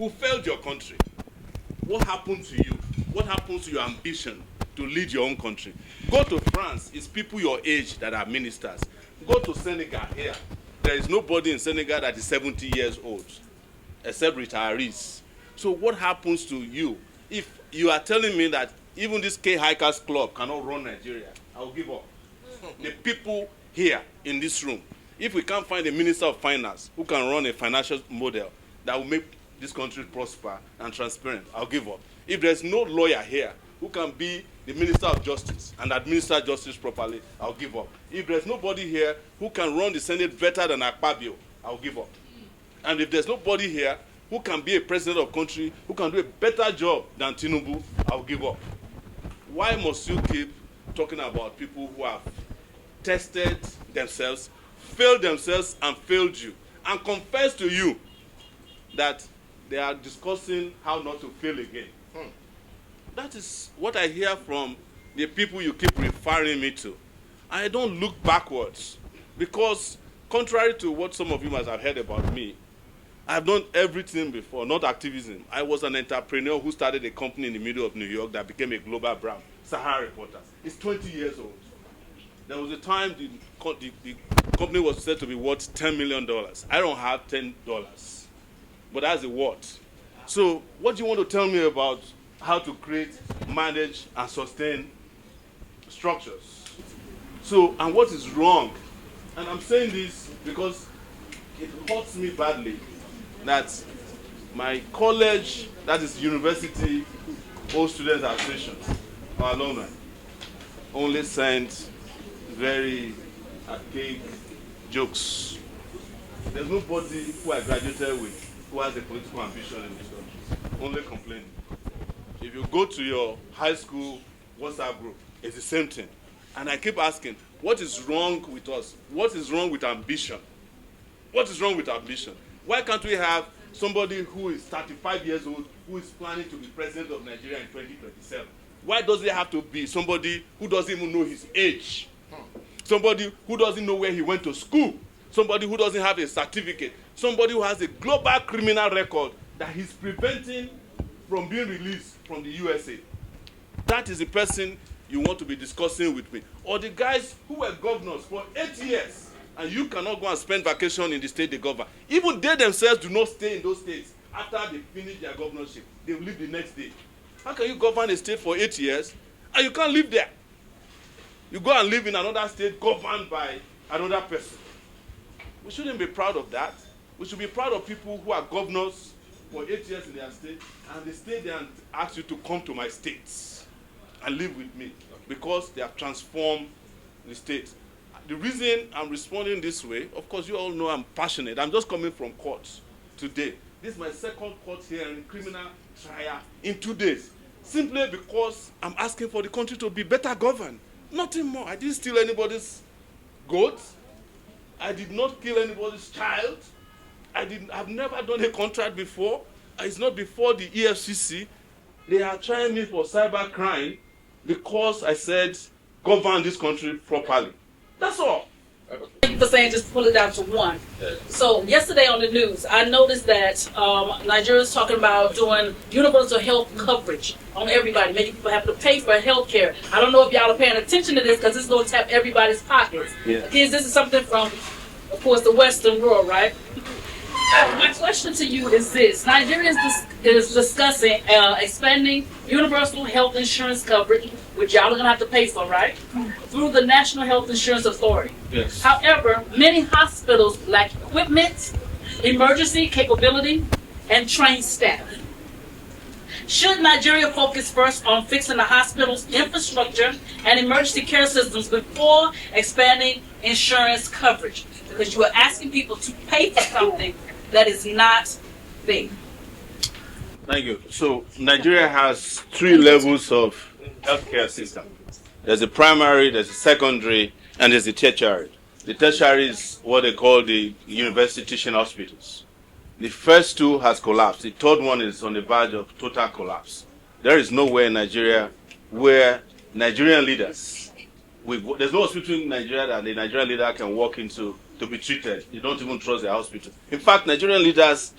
who failed your country. What happened to you? What happens to your ambition to lead your own country? Go to France, it's people your age that are ministers. Go to Senegal here. There is nobody in Senegal that is 70 years old, except retirees. So what happens to you? If you are telling me that even this K-Hikers Club cannot run Nigeria, I will give up. The people here in this room, if we can't find a minister of finance who can run a financial model that will make this country prosper and transparent, I'll give up. If there's no lawyer here who can be the minister of justice and administer justice properly, I'll give up. If there's nobody here who can run the Senate better than Akpabio, I'll give up. And if there's nobody here who can be a president of country, who can do a better job than Tinubu, I'll give up. Why must you keep talking about people who have tested themselves, failed themselves and failed you, and confess to you that they are discussing how not to fail again? That is what I hear from the people you keep referring me to. I don't look backwards because, contrary to what some of you must have heard about me, I've done everything before, not activism. I was an entrepreneur who started a company in the middle of New York that became a global brand, Sahara Reporters. It's 20 years old. There was a time the company was said to be worth $10 million. I don't have $10, but that's a what. So what do you want to tell me about how to create, manage, and sustain structures? So, and what is wrong? And I'm saying this because it hurts me badly that my college, that is university, old students associations, or alumni, only send very archaic jokes. There's nobody who I graduated with who has a political ambition in this country, only complaining. If you go to your high school WhatsApp group, it's the same thing. And I keep asking, what is wrong with us? What is wrong with ambition? What is wrong with ambition? Why can't we have somebody who is 35 years old who is planning to be president of Nigeria in 2027? Why does it have to be somebody who doesn't even know his age? Somebody who doesn't know where he went to school? Somebody who doesn't have a certificate? Somebody who has a global criminal record that he's preventing from being released from the USA? That is the person you want to be discussing with me. Or the guys who were governors for 8 years, and you cannot go and spend vacation in the state they govern. Even they themselves do not stay in those states. After they finish their governorship, they will leave the next day. How can you govern a state for 8 years and you can't live there? You go and live in another state governed by another person. We shouldn't be proud of that. We should be proud of people who are governors for 8 years in their state, and they stay there and ask you to come to my states and live with me because they have transformed the state. The reason I'm responding this way, of course, you all know I'm passionate. I'm just coming from court today. This is my second court hearing, criminal trial in 2 days, simply because I'm asking for the country to be better governed. Nothing more. I didn't steal anybody's goat. I did not kill anybody's child. I've never done a contract before. It's not before the EFCC. They are trying me for cyber crime because I said govern this country properly. That's all. Thank you for saying just pull it down to one. So yesterday on the news, I noticed that Nigeria's talking about doing universal health coverage on everybody, making people have to pay for health care. I don't know if y'all are paying attention to this because it's going to tap everybody's pockets. Yeah. Kids, this is something from, of course, the Western world, right? My question to you is this. Nigerians is discussing expanding universal health insurance coverage, which y'all are going to have to pay for, right? Through the National Health Insurance Authority. Yes. However, many hospitals lack equipment, emergency capability, and trained staff. Should Nigeria focus first on fixing the hospital's infrastructure and emergency care systems before expanding insurance coverage? Because you are asking people to pay for something that is not there. Thank you. So Nigeria has 3 levels of healthcare system. There's a primary, there's a secondary, and there's a tertiary. The tertiary is what they call the university teaching hospitals. The first 2 has collapsed. The third one is on the verge of total collapse. There is nowhere in Nigeria where Nigerian leaders, there's no hospital in Nigeria that the Nigerian leader can walk into to be treated. You don't even trust the hospital. In fact, Nigerian leaders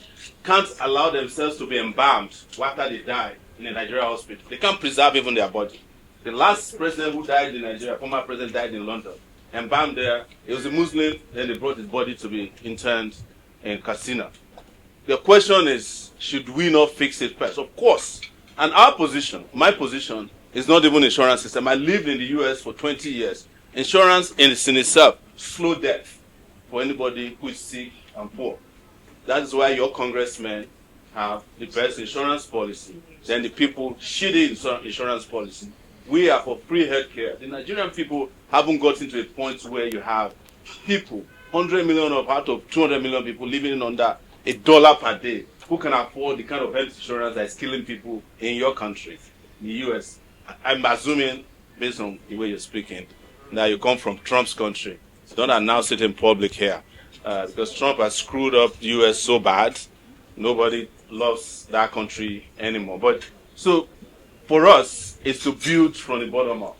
can't allow themselves to be embalmed after they die in a Nigerian hospital. They can't preserve even their body. The last president who died in Nigeria, former president, died in London. Embalmed there. He was a Muslim. Then they brought his body to be interned in Katsina. The question is, should we not fix it first? Of course. And our position, my position, is not even insurance system. I lived in the US for 20 years. Insurance in itself, slow death for anybody who is sick and poor. That is why your congressmen have the best insurance policy than the people shitty insurance policy. We are for free healthcare. The Nigerian people haven't gotten to a point where you have people, 100 million out of 200 million people living under $1 per day, who can afford the kind of health insurance that is killing people in your country, in the US. I'm assuming, based on the way you're speaking, that you come from Trump's country. So don't announce it in public here. Because Trump has screwed up the US so bad, nobody loves that country anymore. But so for us, it's to build from the bottom up,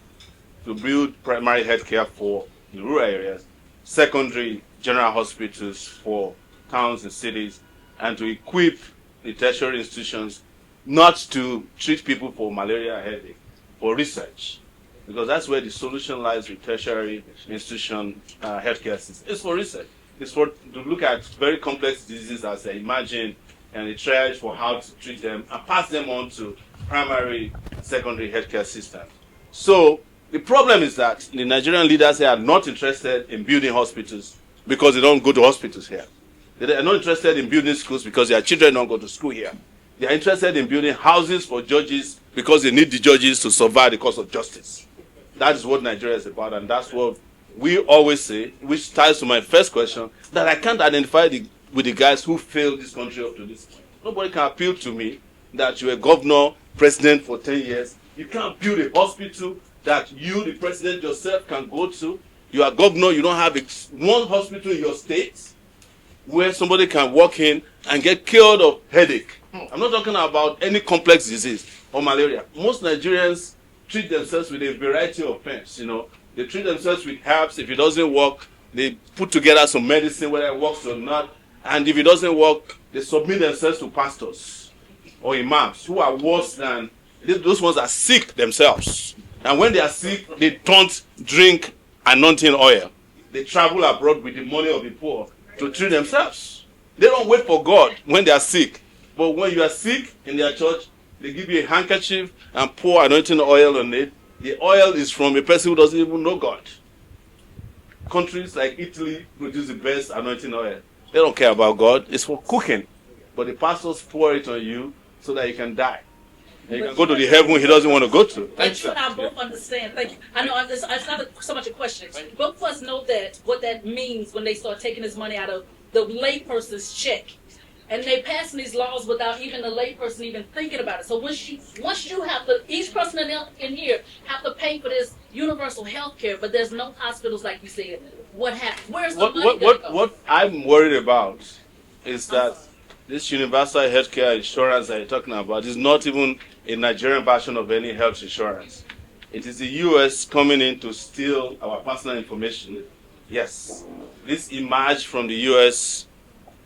to build primary health care for the rural areas, secondary general hospitals for towns and cities, and to equip the tertiary institutions not to treat people for malaria headache, for research. Because that's where the solution lies with tertiary institution healthcare system. It's for research. It's for to look at very complex diseases as they emerging and the triage for how to treat them and pass them on to primary, secondary healthcare systems. So the problem is that the Nigerian leaders here are not interested in building hospitals because they don't go to hospitals here. They are not interested in building schools because their children don't go to school here. They are interested in building houses for judges because they need the judges to survive the cause of justice. That is what Nigeria is about, and that's what we always say, which ties to my first question, that I can't identify with the guys who failed this country up to this point. Nobody can appeal to me that you're a governor, president for 10 years. You can't build a hospital that you, the president yourself, can go to. You are governor, you don't have one hospital in your state where somebody can walk in and get cured of headache. I'm not talking about any complex disease or malaria. Most Nigerians treat themselves with a variety of pains, They treat themselves with herbs. If it doesn't work, they put together some medicine, whether it works or not. And if it doesn't work, they submit themselves to pastors or imams who are worse than those ones are sick themselves. And when they are sick, they don't drink anointing oil. They travel abroad with the money of the poor to treat themselves. They don't wait for God when they are sick. But when you are sick in their church, they give you a handkerchief and pour anointing oil on it. The oil is from a person who doesn't even know God. Countries like Italy produce the best anointing oil. They don't care about God. It's for cooking. But the pastors pour it on you so that you can die. And you can go to the heaven he doesn't want to go to. But you and I both understand. Thank you. I know it's not so much a question. Both of us know that what that means when they start taking this money out of the layperson's check. And they passing these laws without even the layperson even thinking about it. So once you have to, each person in here have to pay for this universal health care, but there's no hospitals like you said. What happens? Where's the money gonna go? What I'm worried about is that this universal health care insurance that you're talking about is not even a Nigerian version of any health insurance. It is the US coming in to steal our personal information. Yes, this emerged from the US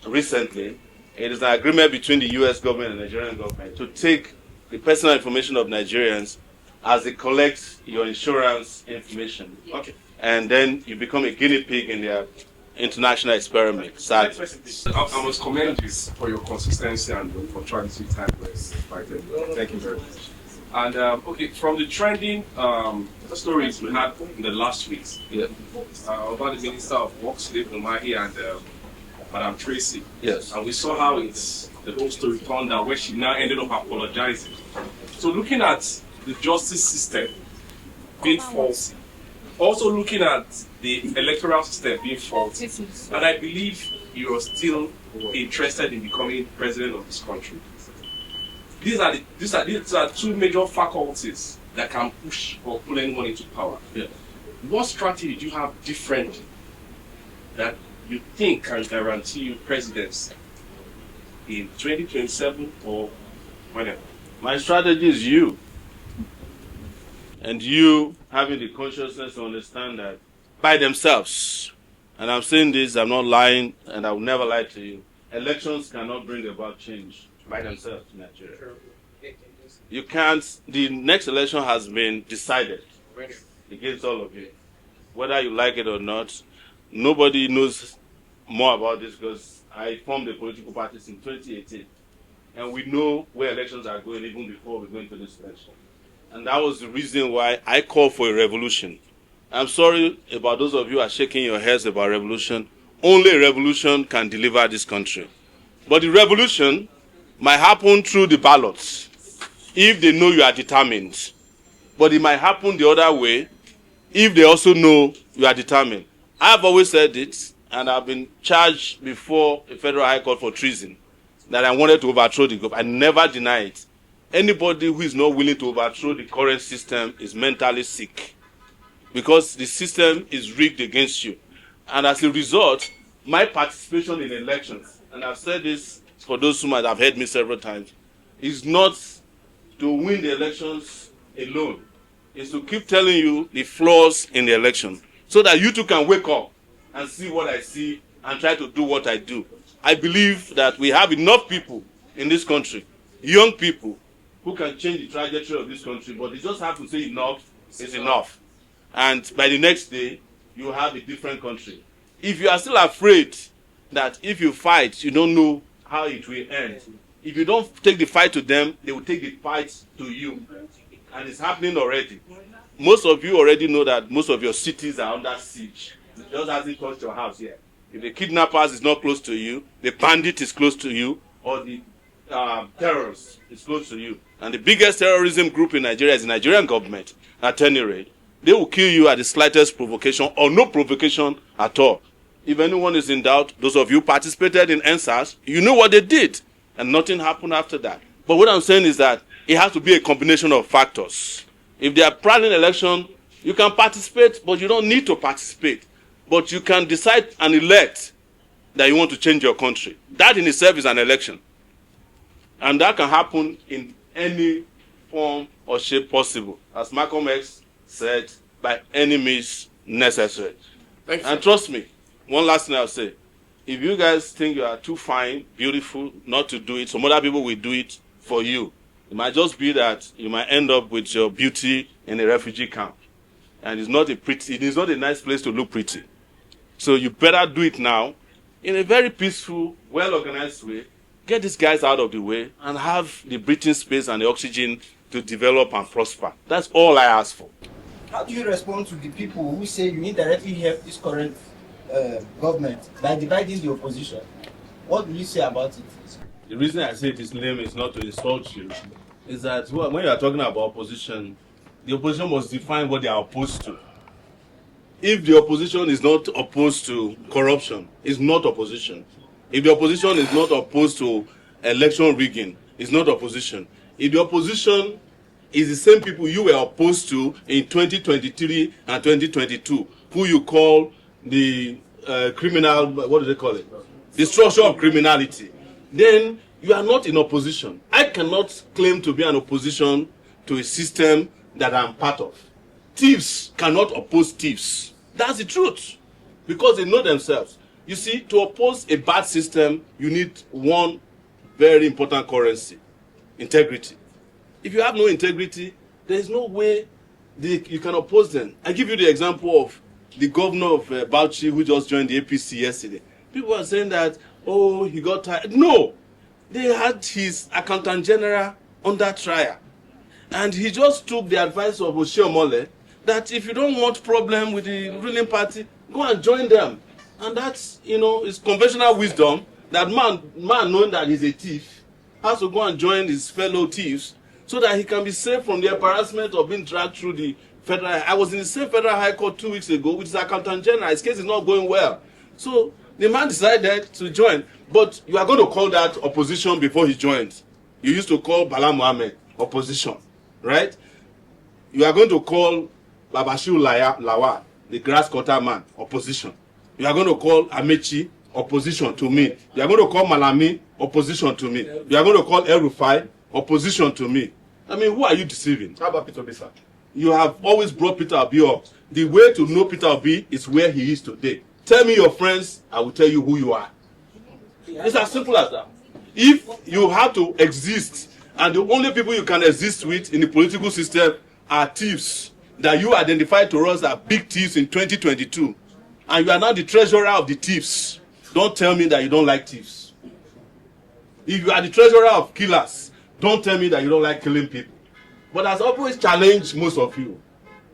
recently. It is an agreement between the US government and the Nigerian government to take the personal information of Nigerians as they collect your insurance information. Okay. And then you become a guinea pig in their international experiment. Sadly. I must commend you for your consistency and your punctuality time. Thank you very much. And okay, from the trending stories we had in the last weeks about the Minister of Works, Dave Umahi, and Madam Tracy. Yes. And we saw how the whole story turned out, where she now ended up apologizing. So looking at the justice system being faulty, also looking at the electoral system being faulty, and I believe you are still interested in becoming president of this country. These are two major faculties that can push or pull anyone into power. Yeah. What strategy do you have different that you think can guarantee you presidency in 2027 or whenever? My strategy is you. And you having the consciousness to understand that by themselves, and I'm saying this, I'm not lying, and I will never lie to you. Elections cannot bring about change by themselves in Nigeria. You can't. The next election has been decided against all of you. Whether you like it or not, nobody knows more about this because I formed the political parties in 2018. And we know where elections are going even before we go into this election. And that was the reason why I called for a revolution. I'm sorry about those of you who are shaking your heads about revolution. Only a revolution can deliver this country. But the revolution might happen through the ballots if they know you are determined. But it might happen the other way if they also know you are determined. I've always said it, and I've been charged before a federal high court for treason, that I wanted to overthrow the government. I never deny it. Anybody who is not willing to overthrow the current system is mentally sick, because the system is rigged against you. And as a result, my participation in elections, and I've said this for those who might have heard me several times, is not to win the elections alone. It's to keep telling you the flaws in the election so that you too can wake up and see what I see and try to do what I do. I believe that we have enough people in this country, young people, who can change the trajectory of this country, but they just have to say enough is enough. And by the next day, you have a different country. If you are still afraid that if you fight, you don't know how it will end, if you don't take the fight to them, they will take the fight to you. And it's happening already. Most of you already know that most of your cities are under siege. It just hasn't touched your house yet. If the kidnappers is not close to you, the bandit is close to you, or the terrorist is close to you. And the biggest terrorism group in Nigeria is the Nigerian government, at any rate. They will kill you at the slightest provocation or no provocation at all. If anyone is in doubt, those of you who participated in EndSARS, you know what they did, and nothing happened after that. But what I'm saying is that it has to be a combination of factors. If they are planning an election, you can participate, but you don't need to participate. But you can decide and elect that you want to change your country. That in itself is an election. And that can happen in any form or shape possible. As Malcolm X said, by any means necessary. Thank you, and trust me, one last thing I'll say. If you guys think you are too fine, beautiful, not to do it, some other people will do it for you. It might just be that you might end up with your beauty in a refugee camp. And it is not a nice place to look pretty. So you better do it now in a very peaceful, well-organized way. Get these guys out of the way and have the breathing space and the oxygen to develop and prosper. That's all I ask for. How do you respond to the people who say you indirectly help this current government by dividing the opposition? What do you say about it? The reason I say this name is not to insult you, is that when you are talking about opposition, the opposition must define what they are opposed to. If the opposition is not opposed to corruption, it's not opposition. If the opposition is not opposed to election rigging, it's not opposition. If the opposition is the same people you were opposed to in 2023 and 2022, who you call the criminal, what do they call it? The structure of criminality, then you are not in opposition. I cannot claim to be an opposition to a system that I'm part of. Thieves cannot oppose thieves. That's the truth, because they know themselves. You see, to oppose a bad system, you need one very important currency: integrity. If you have no integrity, there is no way you can oppose them. I give you the example of the governor of Bauchi, who just joined the APC yesterday. People are saying that, oh, he got tired. No, they had his accountant general under trial. And he just took the advice of Oshiomhole that if you don't want problem with the ruling party, go and join them. And that's, is conventional wisdom that man knowing that he's a thief has to go and join his fellow thieves so that he can be safe from the embarrassment of being dragged through the federal. I was in the same federal high court 2 weeks ago with his accountant general. His case is not going well. So the man decided to join. But you are going to call that opposition before he joins. You used to call Bala Mohammed opposition, right? You are going to call Babashiru Lawal, the grass cutter man, opposition. You are going to call Amechi opposition to me. You are going to call Malami opposition to me. You are going to call El Rufai opposition to me. I mean, who are you deceiving? How about Peter Obi, sir? You have always brought Peter Obi up. The way to know Peter Obi is where he is today. Tell me your friends, I will tell you who you are. It's as simple as that. If you have to exist, and the only people you can exist with in the political system are thieves, that you identified to us as big thieves in 2022, and you are now the treasurer of the thieves, don't tell me that you don't like thieves. If you are the treasurer of killers, don't tell me that you don't like killing people. But as always challenged most of you,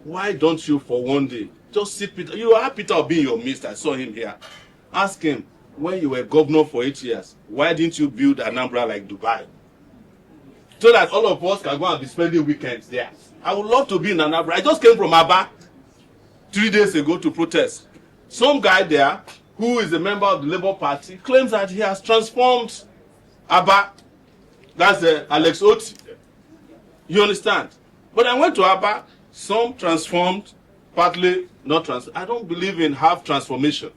why don't you for one day just sit Peter? You have Peter Obi in your midst. I saw him here. Ask him, when you were governor for 8 years, why didn't you build Anambra like Dubai? So that all of us can go and be spending weekends there. I would love to be in Anambra. I just came from Aba 3 days ago to protest. Some guy there, who is a member of the Labour Party, claims that he has transformed Aba. That's Alex Oti. You understand? But I went to Aba, some transformed, partly not transformed. I don't believe in half transformation.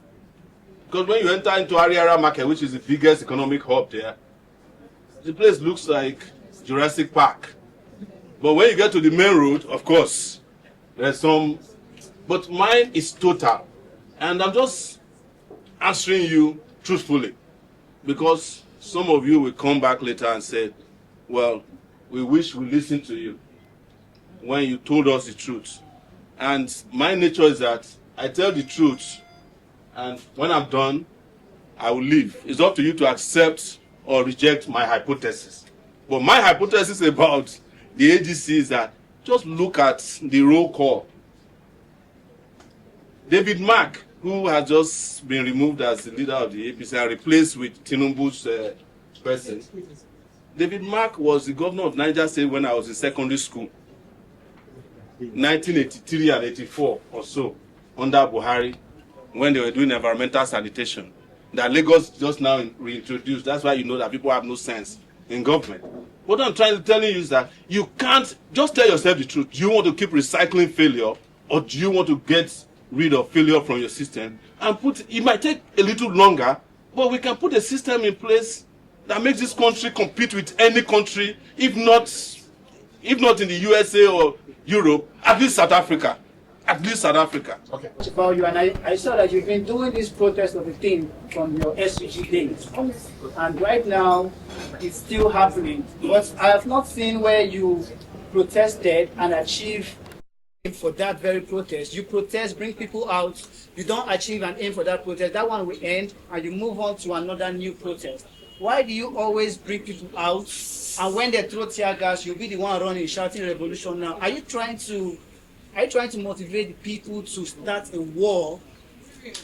Because when you enter into Ariara Market, which is the biggest economic hub there, the place looks like Jurassic Park. But when you get to the main road, of course, there's some, but mine is total. And I'm just answering you truthfully, because some of you will come back later and say, well, we wish we listened to you when you told us the truth. And my nature is that I tell the truth, and when I'm done, I will leave. It's up to you to accept or reject my hypothesis. But my hypothesis about the ADC is that just look at the roll call. David Mark, who has just been removed as the leader of the APC and replaced with Tinubu's person. David Mark was the governor of Niger State when I was in secondary school, 1983 and 84 or so, under Buhari, when they were doing environmental sanitation. That Lagos just now reintroduced. That's why you know that people have no sense in government. What I'm trying to tell you is that you can't just tell yourself the truth. Do you want to keep recycling failure, or do you want to get rid of failure from your system and it might take a little longer, but we can put a system in place that makes this country compete with any country, if not in the USA or Europe, at least South Africa. At least South Africa. Okay. About you, and I saw that you've been doing this protest of the thing from your SUG days, and right now it's still happening. But I have not seen where you protested and achieved for that very protest. You protest, bring people out, you don't achieve an aim for that protest. That one will end, and you move on to another new protest. Why do you always bring people out, and when they throw tear gas, you'll be the one running, shouting revolution now? Are you trying to motivate the people to start a war,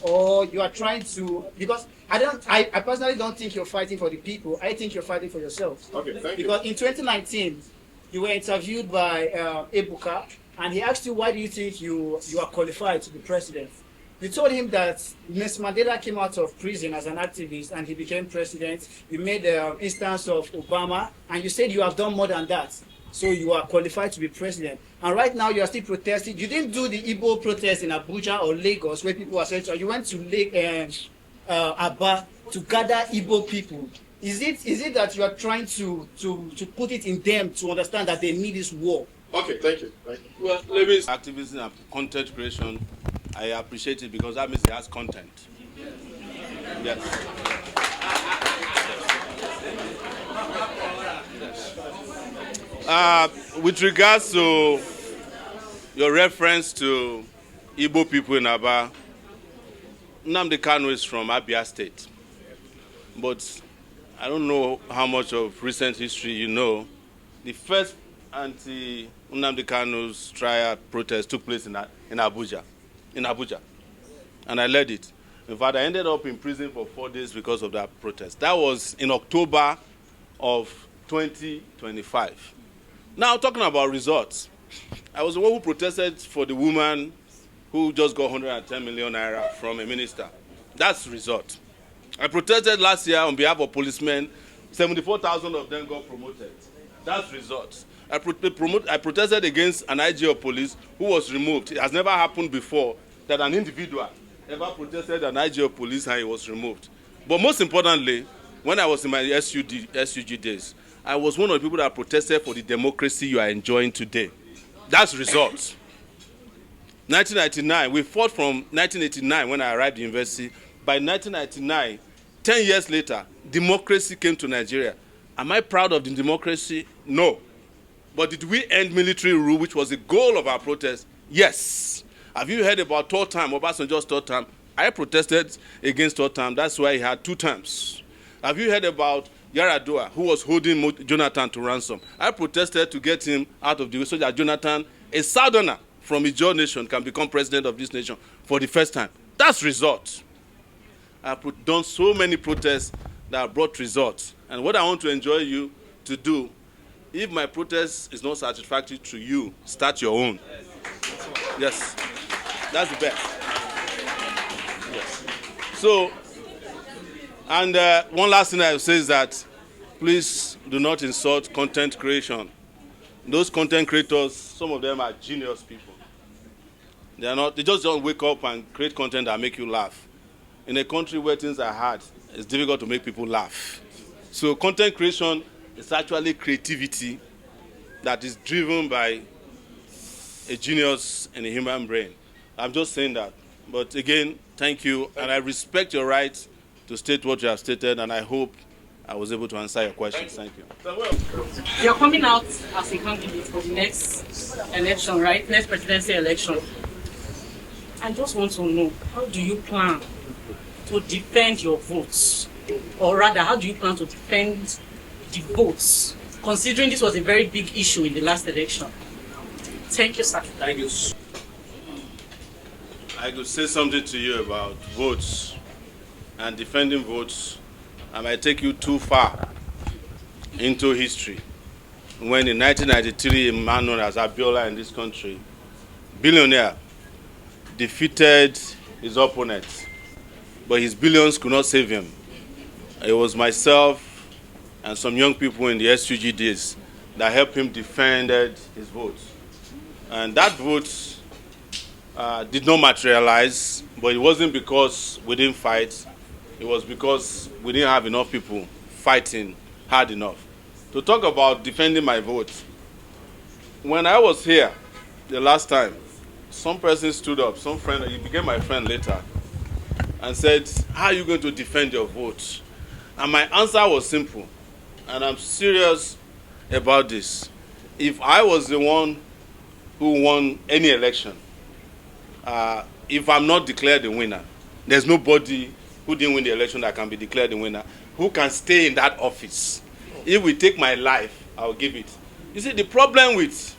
or you are trying to, because I personally don't think you're fighting for the people. I think you're fighting for yourself. Okay, thank you. Because in 2019, you were interviewed by Ebuka, and he asked you, why do you think you are qualified to be president? You told him that Mr. Mandela came out of prison as an activist and he became president. You made the instance of Obama, and you said you have done more than that. So you are qualified to be president. And right now you are still protesting. You didn't do the Igbo protest in Abuja or Lagos where people are saying, so you went to Aba to gather Igbo people. Is it that you are trying to put it in them to understand that they need this war? Okay, thank you. Well, let me activism and content creation. I appreciate it because that means it has content. Yes. With regards to your reference to Igbo people in Aba, Nnamdi Kanu is from Abia State. But I don't know how much of recent history you know. The first anti-Nnamdi Kanu's trial protest took place in Abuja. And I led it. In fact, I ended up in prison for 4 days because of that protest. That was in October of 2025. Now, talking about results, I was the one who protested for the woman who just got 110 million naira from a minister. That's the result. I protested last year on behalf of policemen. 74,000 of them got promoted. That's the result. I protested against an IG of police who was removed. It has never happened before that an individual ever protested an IG of police and he was removed. But most importantly, when I was in my SUG days, I was one of the people that protested for the democracy you are enjoying today. That's results. 1999, we fought from 1989 when I arrived at university. By 1999, 10 years later, democracy came to Nigeria. Am I proud of the democracy? No. But did we end military rule, which was the goal of our protest? Yes. Have you heard about third term, Obasanjo's third term? I protested against third term. That's why he had 2 terms. Have you heard about Yaradua, who was holding Jonathan to ransom? I protested to get him out of the way so that Jonathan, a southerner from Ijaw nation, can become president of this nation for the first time. That's result. I've done so many protests that brought results. And what I want to enjoy you to do, if my protest is not satisfactory to you, start your own. Yes, that's the best. Yes. So, and one last thing I will say is that please do not insult content creation. Those content creators, some of them are genius people. They are not. They just don't wake up and create content that make you laugh. In a country where things are hard, it's difficult to make people laugh. So content creation is actually creativity that is driven by a genius and a human brain. I'm just saying that. But again, thank you, and I respect your right to state what you have stated, and I hope I was able to answer your questions. Thank you. You're coming out as a candidate for the next election, right? Next presidency election. I just want to know, how do you plan to defend your votes? Or rather, how do you plan to defend the votes, considering this was a very big issue in the last election? Thank you, sir. Thank you. I could say something to you about votes and defending votes. I might take you too far into history. When in 1993, a man known as Abiola in this country, billionaire, defeated his opponent, but his billions could not save him. It was myself and some young people in the SUG days that helped him defend his vote. And that vote did not materialize, but it wasn't because we didn't fight. It was because we didn't have enough people fighting hard enough. To talk about defending my vote, when I was here the last time, some person stood up, some friend, he became my friend later, and said, how are you going to defend your vote? And my answer was simple, and I'm serious about this. If I was the one who won any election, if I'm not declared the winner, there's nobody who didn't win the election that can be declared the winner, who can stay in that office. If we take my life, I'll give it. You see, the problem with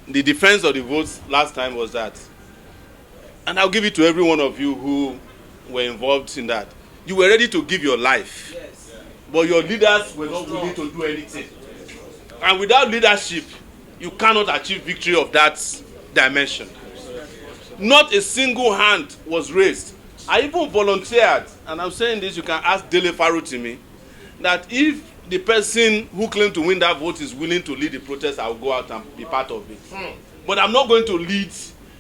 the defense of the votes last time was that, and I'll give it to every one of you who were involved in that, you were ready to give your life, but your leaders were not willing to do anything. And without leadership, you cannot achieve victory of that dimension. Not a single hand was raised. I even volunteered, and I'm saying this, you can ask Dele Farutimi, that if the person who claimed to win that vote is willing to lead the protest, I'll go out and be part of it. But I'm not going to lead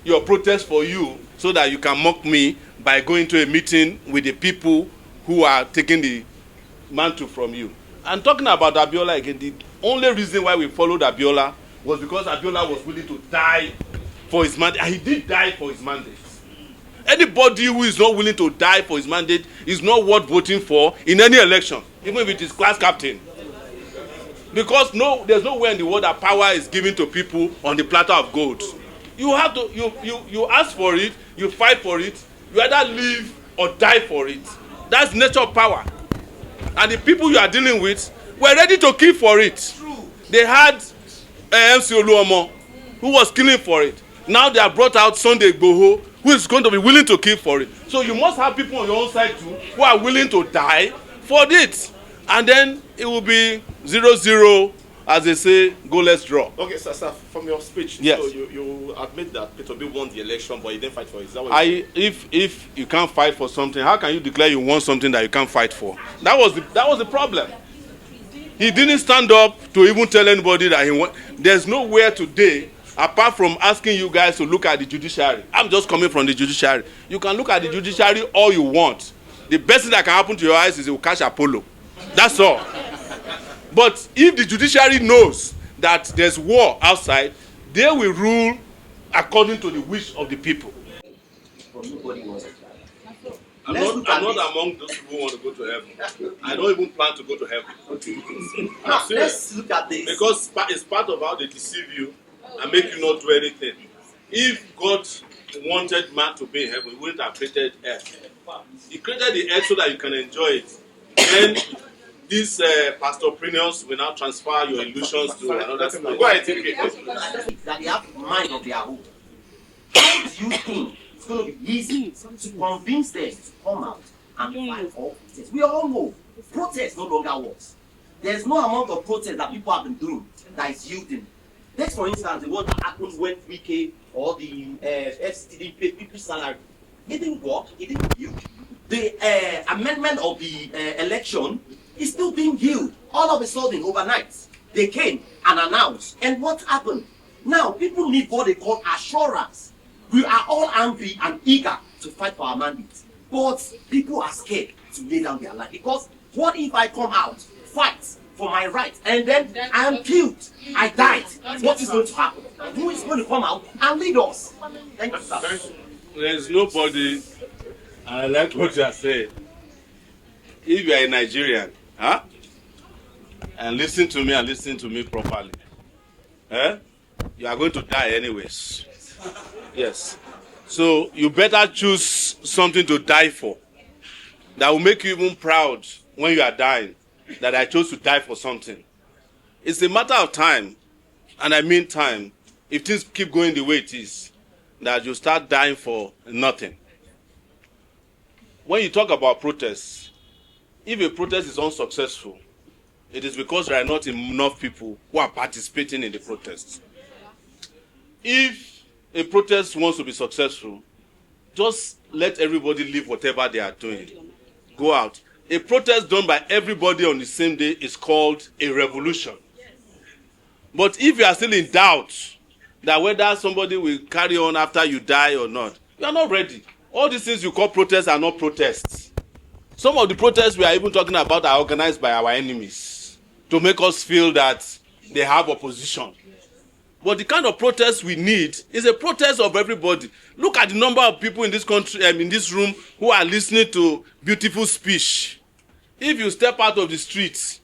your protest for you so that you can mock me by going to a meeting with the people who are taking the mantle from you. And talking about Abiola again, the only reason why we followed Abiola was because Abiola was willing to die for his mandate, and he did die for his mandate. Anybody who is not willing to die for his mandate is not worth voting for in any election, even if it is class captain. Because there's nowhere in the world that power is given to people on the platter of gold. You have to, you ask for it, you fight for it, you either live or die for it. That's nature of power. And the people you are dealing with were ready to kill for it. They had MC Oluomo, who was killing for it. Now they have brought out Sunday Igboho, who is going to be willing to kill for it. So you must have people on your own side too who are willing to die for it. And then it will be 0-0, as they say, go let's draw. Okay, sir, from your speech, yes. So you admit that Peter Obi won the election, but he didn't fight for it. Is that what if you can't fight for something, how can you declare you want something that you can't fight for? That was the problem. He didn't stand up to even tell anybody that he won. There's nowhere today, apart from asking you guys to look at the judiciary. I'm just coming from the judiciary. You can look at the judiciary all you want. The best thing that can happen to your eyes is you catch Apollo. That's all. But if the judiciary knows that there's war outside, they will rule according to the wish of the people. I'm not among those who want to go to heaven. I don't even plan to go to heaven. Okay. Now, let's look at this. Because it's part of how they deceive you and make you not do anything. If God wanted man to be in heaven, he wouldn't have created earth. He created the earth so that you can enjoy it. Then these pastorpreneurs will now transfer your illusions to another thing. Go ahead, take it. That they have mind of their own. How do you think it's going to be easy to convince them to come out and fight for protest? We all know protest no longer works. There's no amount of protest that people have been doing that is yielding. Take for instance the one that happened when 3K or the FCTD paid people's salary. It didn't work, it didn't yield. The amendment of the election is still being held. All of a sudden, overnight, they came and announced. And what happened? Now, people need what they call assurance. We are all angry and eager to fight for our mandate. But people are scared to lay down their life. Because what if I come out, fight for my rights, and then I am killed, I died? What is going to happen? Who is going to come out and lead us? Thank you, sir. There's nobody, and I like what you are saying. If you are a Nigerian, and listen to me properly, you are going to die anyways. Yes. So you better choose something to die for that will make you even proud when you are dying, that I chose to die for something. It's a matter of time, and I mean time, if things keep going the way it is, that you start dying for nothing. When you talk about protests, if a protest is unsuccessful, it is because there are not enough people who are participating in the protest. If a protest wants to be successful, just let everybody leave whatever they are doing. Go out. A protest done by everybody on the same day is called a revolution. But if you are still in doubt that whether somebody will carry on after you die or not, you are not ready. All these things you call protests are not protests. Some of the protests we are even talking about are organized by our enemies to make us feel that they have opposition. But the kind of protest we need is a protest of everybody. Look at the number of people in this country, in this room, who are listening to beautiful speech. If you step out of the streets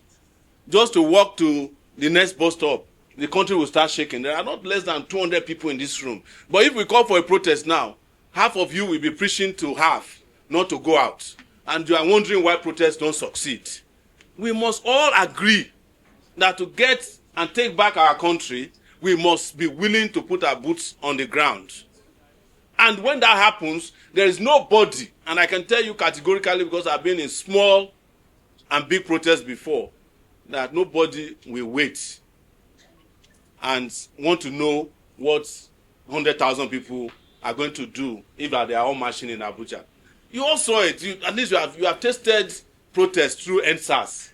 just to walk to the next bus stop, the country will start shaking. There are not less than 200 people in this room. But if we call for a protest now, half of you will be preaching to half, not to go out. And you are wondering why protests don't succeed. We must all agree that to get and take back our country, we must be willing to put our boots on the ground. And when that happens, there is nobody, and I can tell you categorically because I've been in small and big protests before, that nobody will wait and want to know what 100,000 people are going to do if they are all marching in Abuja. You all saw it. At least you have tested protests through EndSARS.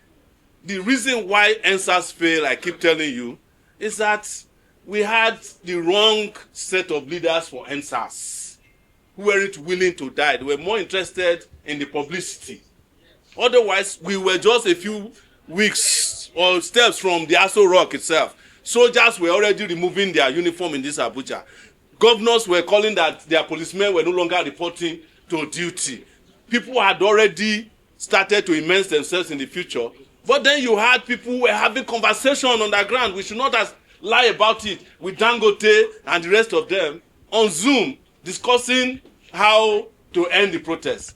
The reason why EndSARS failed, I keep telling you, is that we had the wrong set of leaders for EndSARS who weren't willing to die. They were more interested in the publicity. Otherwise, we were just a few weeks or steps from the Aso Rock itself. Soldiers were already removing their uniform in this Abuja. Governors were calling that their policemen were no longer reporting to duty. People had already started to immerse themselves in the future. But then you had people who were having conversation on the ground. We should not lie about it with Dangote and the rest of them on Zoom discussing how to end the protest.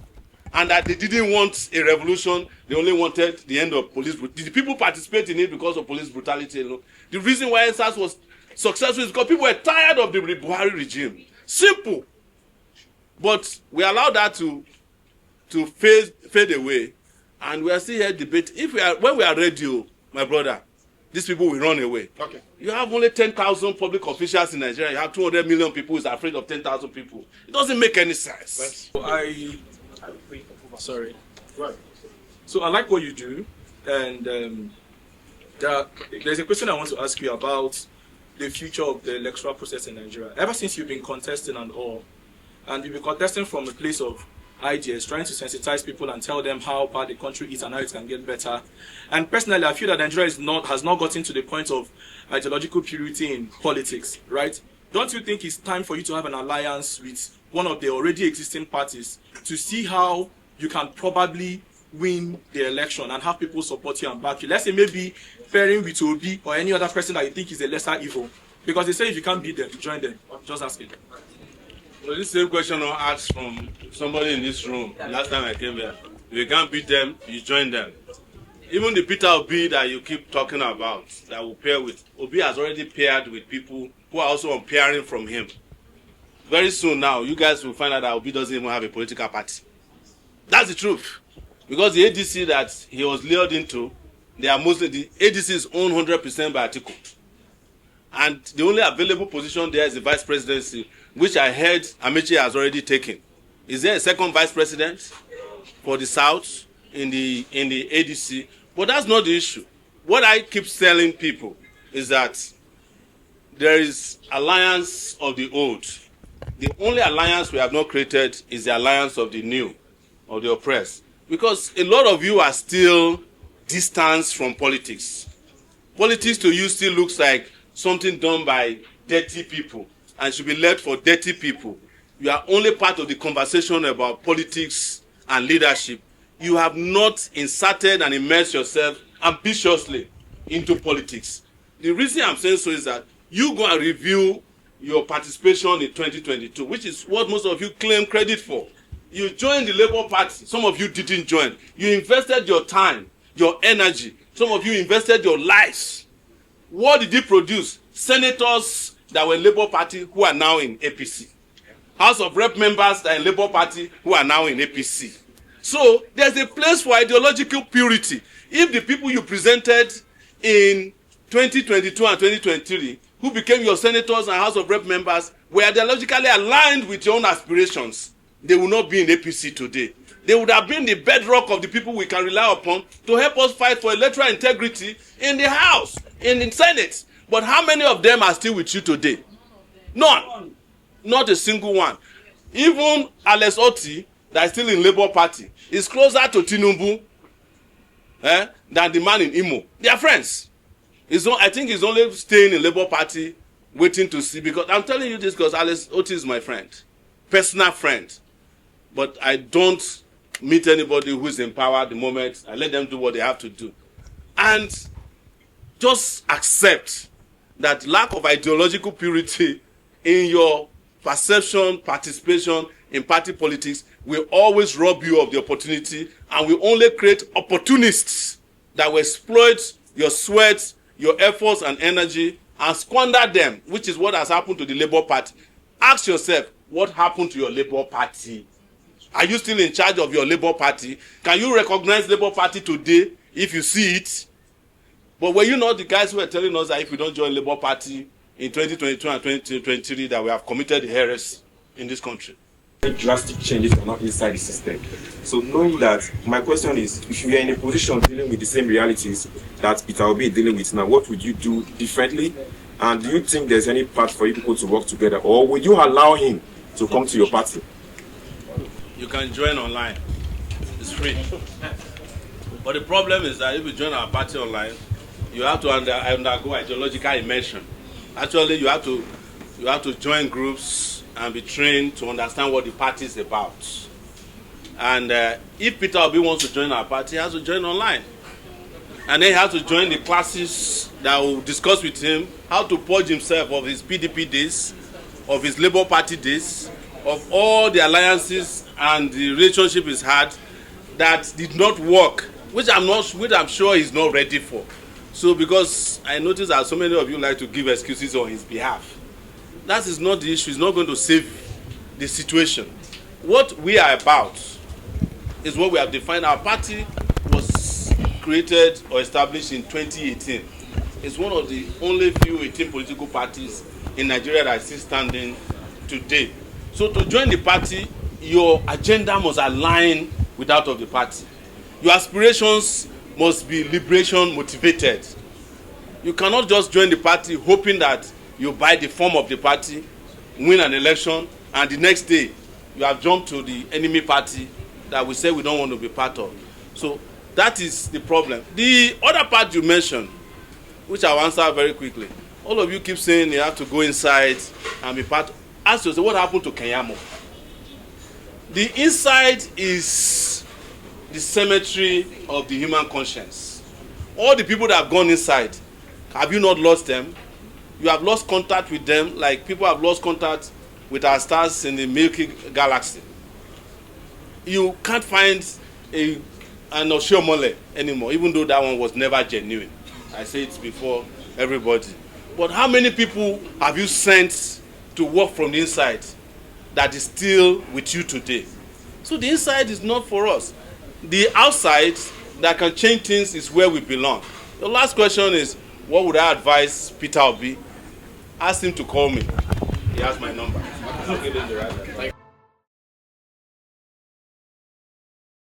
And that they didn't want a revolution, they only wanted the end of police brutality. Did people participate in it because of police brutality alone? The reason why EndSARS was successful is because people were tired of the Buhari regime. Simple. But we allowed that to fade away. And we are still here debating. When we are ready, my brother, these people will run away. Okay. You have only 10,000 public officials in Nigeria. You have 200 million people who is afraid of 10,000 people. It doesn't make any sense. Sorry. Right. So I like what you do, and there's a question I want to ask you about the future of the electoral process in Nigeria. Ever since you've been contesting and all, and you've been contesting from a place of ideas, trying to sensitize people and tell them how bad the country is and how it can get better. And personally, I feel that Nigeria has not gotten to the point of ideological purity in politics, right? don't you think it's time for you to have an alliance with one of the already existing parties to see how you can probably win the election and have people support you and back you? Let's say maybe pairing with Obi or any other person that you think is a lesser evil. Because they say if you can't beat them, join them. Just ask it. Well, this same question I asked from somebody in this room last time I came here. If you can't beat them, you join them. Even the Peter Obi that you keep talking about, that will pair with, Obi has already paired with people who are also pairing from him. Very soon now, you guys will find out that Obi doesn't even have a political party. That's the truth. Because the ADC that he was lured into, they are mostly, the ADC is owned 100% by Atiku. And the only available position there is the vice presidency, which I heard Amechi has already taken. Is there a second vice president for the South in the ADC? But that's not the issue. What I keep telling people is that there is alliance of the old. The only alliance we have not created is the alliance of the new, of the oppressed. Because a lot of you are still distanced from politics. Politics to you still looks like something done by dirty people and should be left for dirty people. You are only part of the conversation about politics and leadership. You have not inserted and immersed yourself ambitiously into politics. The reason I'm saying so is that you go and review your participation in 2022, which is what most of you claim credit for. You joined the Labour Party. Some of you didn't join. You invested your time, your energy. Some of you invested your lives. What did it produce? Senators that were Labour Party who are now in APC. House of Rep members that are in Labour Party who are now in APC. So there's a place for ideological purity. If the people you presented in 2022 and 2023, who became your senators and House of Rep members, were ideologically aligned with your own aspirations, they will not be in APC today. They would have been the bedrock of the people we can rely upon to help us fight for electoral integrity in the House, in the Senate. But how many of them are still with you today? None. Not a single one. Even Alex Otti, that is still in Labour Party, is closer to Tinubu than the man in Imo. They are friends. I think he's only staying in Labour Party waiting to see, because I'm telling you this because Alex Otti is my friend, personal friend. But I don't meet anybody who is in power at the moment. I let them do what they have to do. And just accept that lack of ideological purity in your perception, participation in party politics will always rob you of the opportunity, and will only create opportunists that will exploit your sweat, your efforts and energy and squander them, which is what has happened to the Labour Party. Ask yourself, what happened to your Labour Party? Are you still in charge of your Labour Party? Can you recognize Labour Party today if you see it? But were you not the guys who were telling us that if we don't join Labour Party in 2022 and 2023 that we have committed heresy in this country? Drastic changes are not inside the system. So knowing that, my question is, if you are in a position dealing with the same realities that Peter Obi is dealing with now, what would you do differently? And do you think there's any path for you people to work together, or would you allow him to come to your party? You can join online. It's free. But the problem is that if you join our party online, you have to undergo ideological immersion. Actually, you have to join groups and be trained to understand what the party is about. And if Peter Obi wants to join our party, he has to join online. And then he has to join the classes that will discuss with him how to purge himself of his PDP days, of his Labour Party days, of all the alliances and the relationship he's had that did not work, which I'm sure he's not ready for. So because I notice that so many of you like to give excuses on his behalf. That is not the issue. It's not going to save the situation. What we are about is what we have defined. Our party was created or established in 2018. It's one of the only few 18 political parties in Nigeria that is still standing today. So to join the party, your agenda must align with that of the party. Your aspirations must be liberation motivated. You cannot just join the party hoping that you buy the form of the party, win an election, and the next day you have jumped to the enemy party that we say we don't want to be part of. So that is the problem. The other part you mentioned, which I'll answer very quickly, All of you keep saying you have to go inside and be part. Ask yourself, what happened to Kenyamo? The inside is the cemetery of the human conscience. All the people that have gone inside, have you not lost them? You have lost contact with them like people have lost contact with our stars in the Milky Galaxy. You can't find an Oshiomhole anymore, even though that one was never genuine. I say it before everybody. But how many people have you sent to work from the inside that is still with you today? So the inside is not for us. The outside that can change things is where we belong. The last question is, what would I advise Peter Obi? Ask him to call me. He has my number. I'll give him the right number.